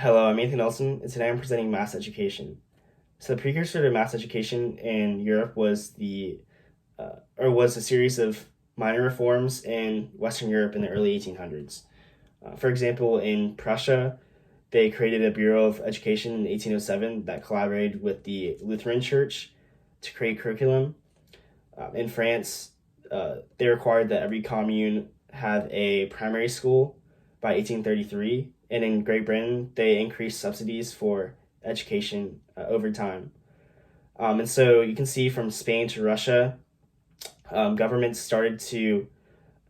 Hello, I'm Nathan Nelson, and today I'm presenting mass education. So the precursor to mass education in Europe was a series of minor reforms in Western Europe in the early 1800s. For example, in Prussia, they created a Bureau of Education in 1807 that collaborated with the Lutheran Church to create curriculum. In France, they required that every commune have a primary school by 1833, and in Great Britain, they increased subsidies for education over time. And so you can see from Spain to Russia, governments started to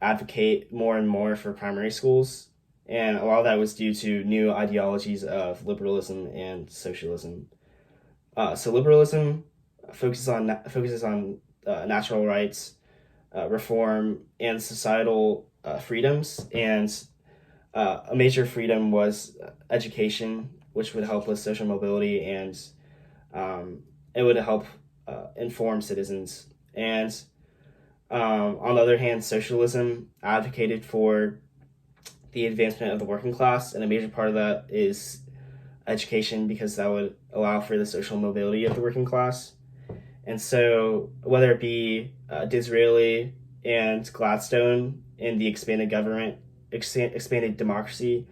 advocate more and more for primary schools, and a lot of that was due to new ideologies of liberalism and socialism. So liberalism focuses on natural rights, reform, and societal freedoms. And a major freedom was education, which would help with social mobility and it would help inform citizens. And on the other hand, socialism advocated for the advancement of the working class, and a major part of that is education because that would allow for the social mobility of the working class. And so, whether it be Disraeli and Gladstone in the expanded government, expanded democracy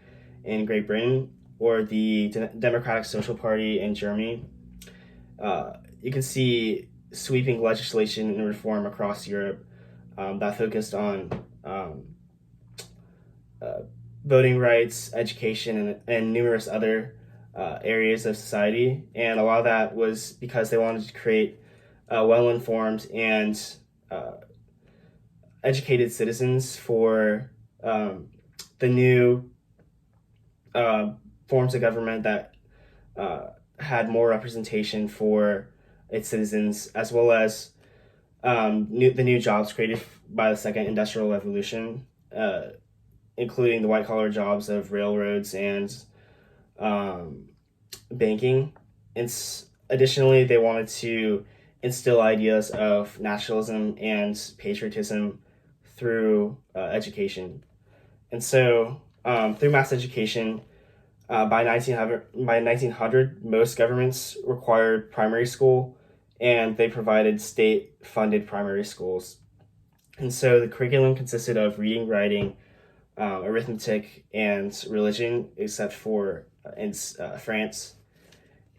in Great Britain, or the Democratic Social Party in Germany, you can see sweeping legislation and reform across Europe that focused on uh, voting rights, education, and numerous other areas of society. And a lot of that was because they wanted to create well-informed and uh, educated citizens for the new uh, forms of government that had more representation for its citizens, as well as the new jobs created by the Second Industrial Revolution, including the white-collar jobs of railroads and um, banking. And additionally, they wanted to instill ideas of nationalism and patriotism through education. And so, through mass education, by 1900, most governments required primary school, and they provided state-funded primary schools. And so the curriculum consisted of reading, writing, arithmetic, and religion, except for in France.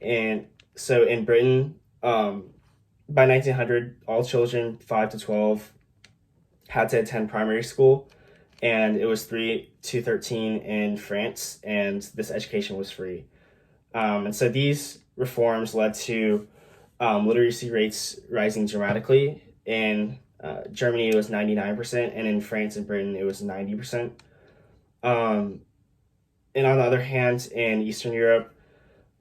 And so in Britain, by 1900, all children 5 to 12 had to attend primary school, and it was 3 to 13 in France, and this education was free. And so these reforms led to literacy rates rising dramatically. In Germany, it was 99%, and in France and Britain, it was 90%. Um, and on the other hand, in Eastern Europe,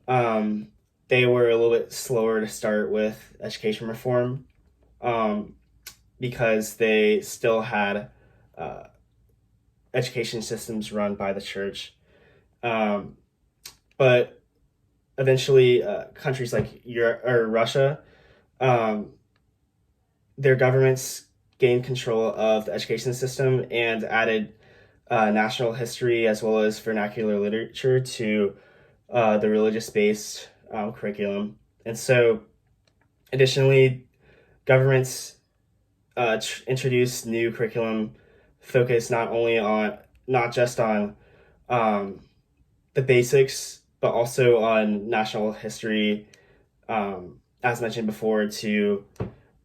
um, they were a little bit slower to start with education reform um, because they still had uh, education systems run by the church. Um, but eventually, countries like Europe or Russia, um, their governments gained control of the education system and added national history as well as vernacular literature to the religious-based curriculum. And so, additionally, governments introduced new curriculum focused not just on um, the basics, but also on national history, as mentioned before, to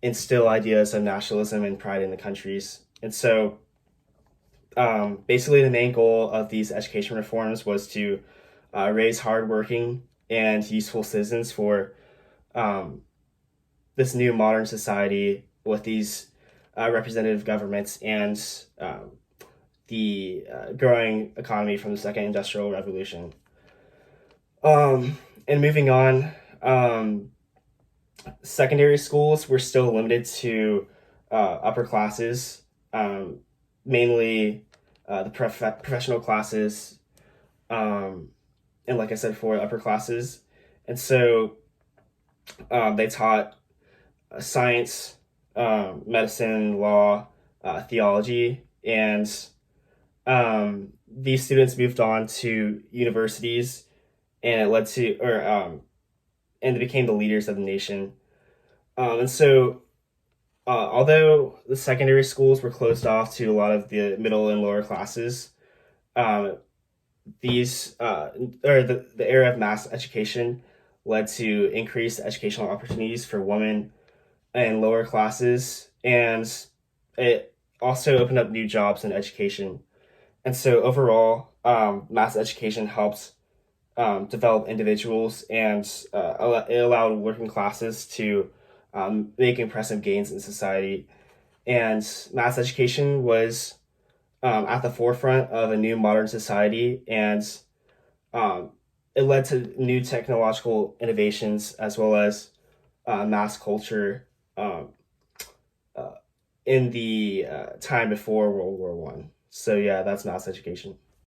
instill ideas of nationalism and pride in the countries. And so, basically, the main goal of these education reforms was to raise hardworking and useful citizens for um, this new modern society with these representative governments and the growing economy from the Second Industrial Revolution. And moving on, secondary schools were still limited to upper classes, mainly the professional classes, um, and like I said, for upper classes. And so they taught science, medicine, law, theology, and these students moved on to universities and it led to, and they became the leaders of the nation. And so, although the secondary schools were closed off to a lot of the middle and lower classes, um, these or the era of mass education led to increased educational opportunities for women and lower classes, and it also opened up new jobs in education. And so overall, mass education helped develop individuals, and it allowed working classes to make impressive gains in society. And mass education was at the forefront of a new modern society, and um, it led to new technological innovations as well as mass culture um, uh, in the time before World War One. So yeah, that's mass education.